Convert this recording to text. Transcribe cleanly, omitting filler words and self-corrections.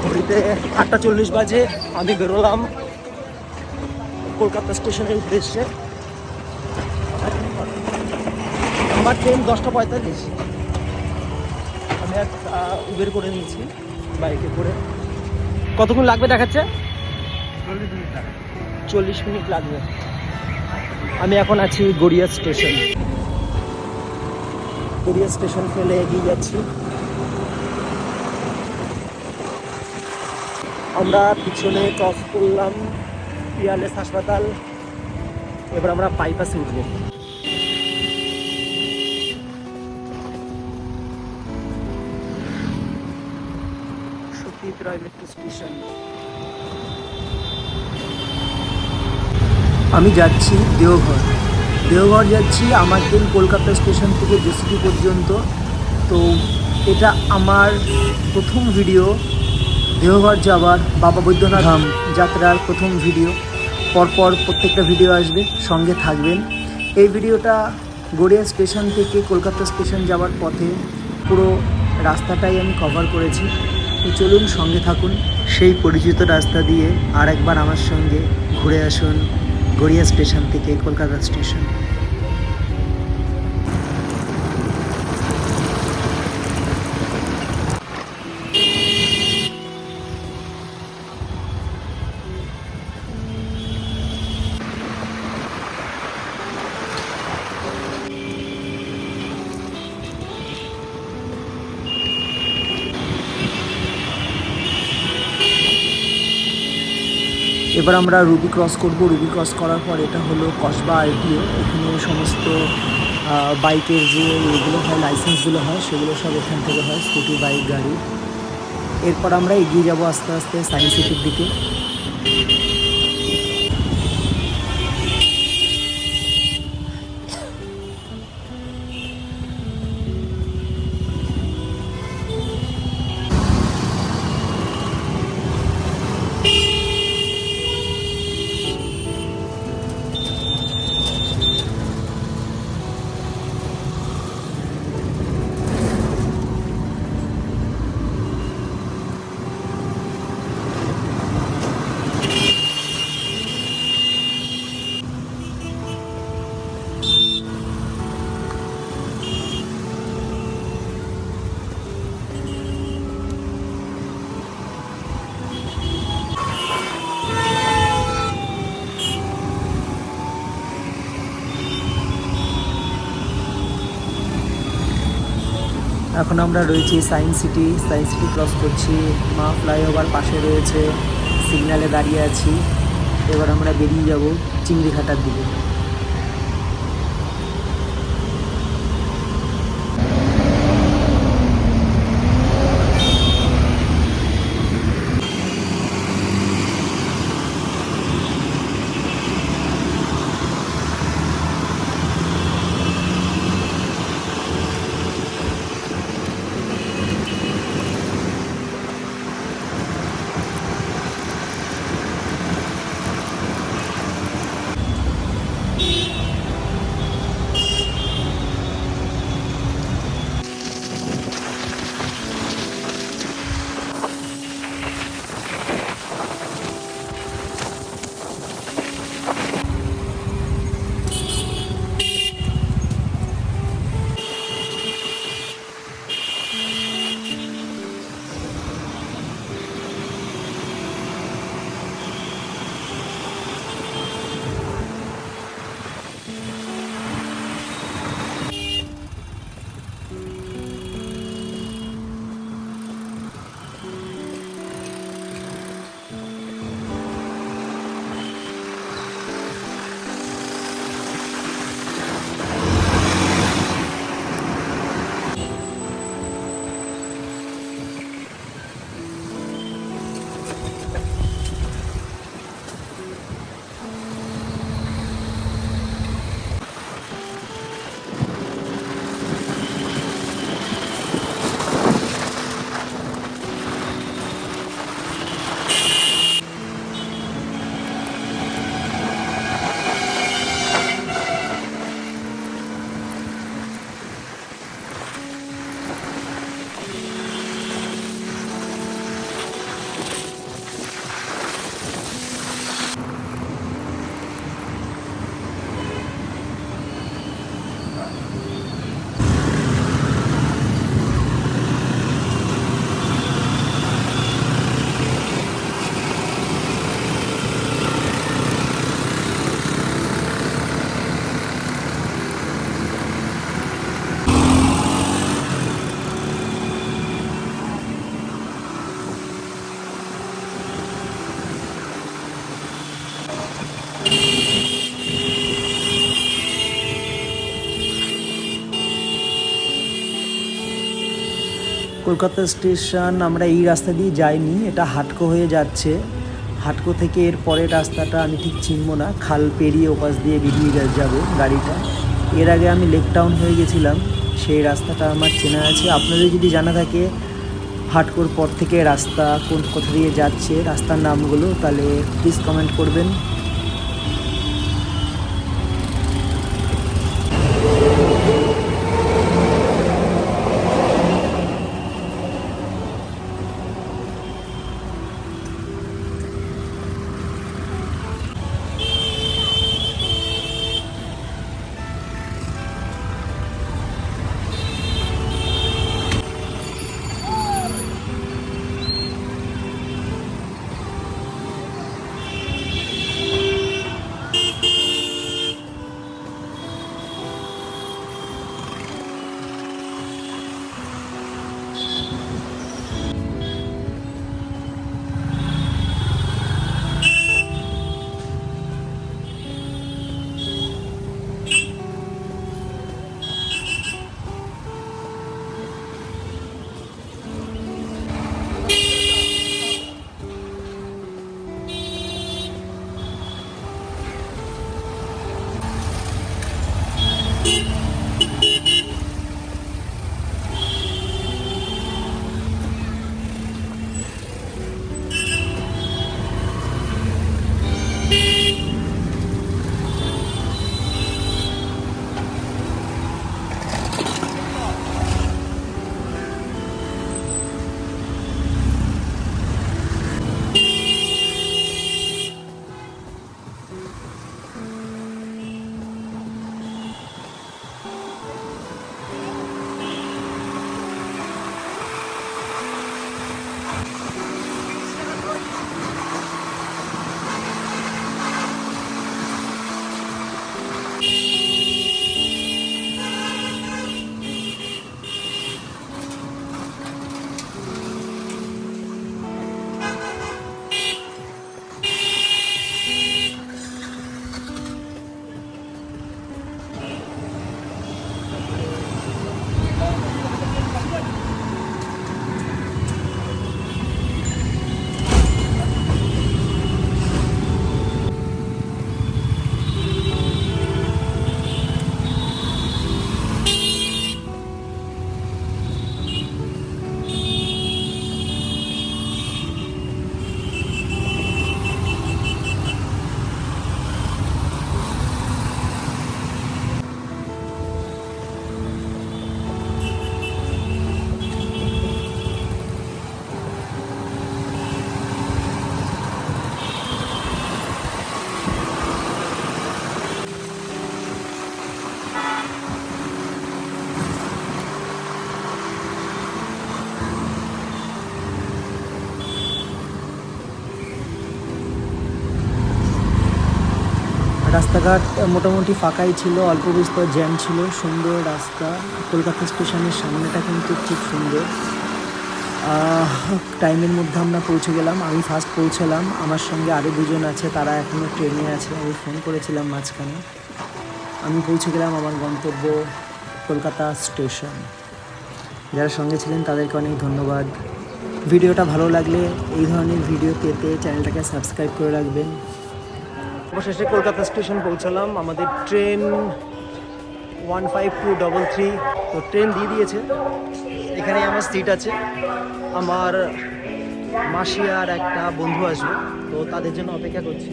ঘড়িতে 8:40 বাজে। আমি বেরোলাম কলকাতা স্টেশনের উদ্দেশ্যে। আমার ট্রেন 10:45। আমি একটা উবের করে নিয়েছি বাইকে করে। কতক্ষণ লাগবে দেখাচ্ছে? 40 মিনিট লাগবে। আমি এখন আছি গড়িয়া স্টেশন। গড়িয়া স্টেশন ফেলে এগিয়ে যাচ্ছি। আমরা পিছনে ক্রস করলাম পিয়ালেস হাসপাতাল। এবার আমরা বাইপাসে উঠব। সতীত রায় মেট্রো স্টেশন। আমি যাচ্ছি দেওঘর। দেওঘর যাচ্ছি আমার ট্রেন কলকাতা স্টেশন থেকে জেসিপি পর্যন্ত। তো এটা আমার প্রথম ভিডিও দেওঘর যাওয়ার, বাবা বৈদ্যনাথ ধাম যাত্রার প্রথম ভিডিও। পরপর প্রত্যেকটা ভিডিও আসবে, সঙ্গে থাকবেন। এই ভিডিওটা গড়িয়া স্টেশন থেকে কলকাতা স্টেশন যাওয়ার পথে পুরো রাস্তাটাই আমি কভার করেছি। তো চলুন সঙ্গে থাকুন, সেই পরিচিত রাস্তা দিয়ে আর একবার আমার সঙ্গে ঘুরে আসুন গড়িয়া স্টেশন থেকে কলকাতা স্টেশন। এবার আমরা রুবি ক্রস করব। রুবি ক্রস করার পর এটা হলো কসবা আরটিও। এখানে সমস্ত বাইকের যে এগুলো হয়, লাইসেন্সগুলো হয়, সেগুলো সব এখান থেকে হয়, স্কুটি, বাইক, গাড়ি। এরপর আমরা এগিয়ে যাব আস্তে আস্তে সায়েন্স সিটির দিকে। এখন আমরা রয়েছি science city. Science city cross করছি, মা ফ্লাইওভার পাশে রয়েছে, সিগন্যালে দাঁড়িয়ে আছি। এবার আমরা বেরিয়ে যাব চিংড়িঘাটার দিকে। কলকাতা স্টেশন আমরা এই রাস্তা দিয়ে যাইনি, এটা হাটকো হয়ে যাচ্ছে। হাটকো থেকে এর পরের রাস্তাটা আমি ঠিক চিনব না, খাল পেরিয়ে ওপাশ দিয়ে বেরিয়ে যাবে গাড়িটা। এর আগে আমি লেক টাউন হয়ে গেছিলাম, সেই রাস্তাটা আমার চেনা আছে। আপনাদের যদি জানা থাকে হাটকোর পর থেকে রাস্তা কোথা দিয়ে যাচ্ছে, রাস্তার নামগুলো, তাহলে প্লিজ কমেন্ট করবেন। রাস্তাঘাট মোটামুটি ফাঁকাই ছিল, অল্প বিস্তর জ্যাম ছিল। সুন্দর রাস্তা, কলকাতা স্টেশনের সামনেটা কিন্তু খুব সুন্দর। টাইমের মধ্যে আমরা পৌঁছে গেলাম, আমি ফার্স্ট পৌঁছালাম, আমার সঙ্গে আরও দুজন আছে, তারা এখনও ট্রেনে আছে। আমি ফোন করেছিলাম মাঝখানে। আমি পৌঁছে গেলাম আমার গন্তব্য কলকাতা স্টেশন। যারা সঙ্গে ছিলেন তাদেরকে অনেক ধন্যবাদ। ভিডিওটা ভালো লাগলে এই ধরনের ভিডিও পেতে চ্যানেলটাকে সাবস্ক্রাইব করে রাখবেন। অবশেষে কলকাতা স্টেশন পৌঁছালাম। আমাদের ট্রেন 15233, তো ট্রেন দিয়ে দিয়েছে। এখানে আমার সিট আছে। আমার মাসি আর একটা বন্ধু আসবে, তো তাদের জন্য অপেক্ষা করছি।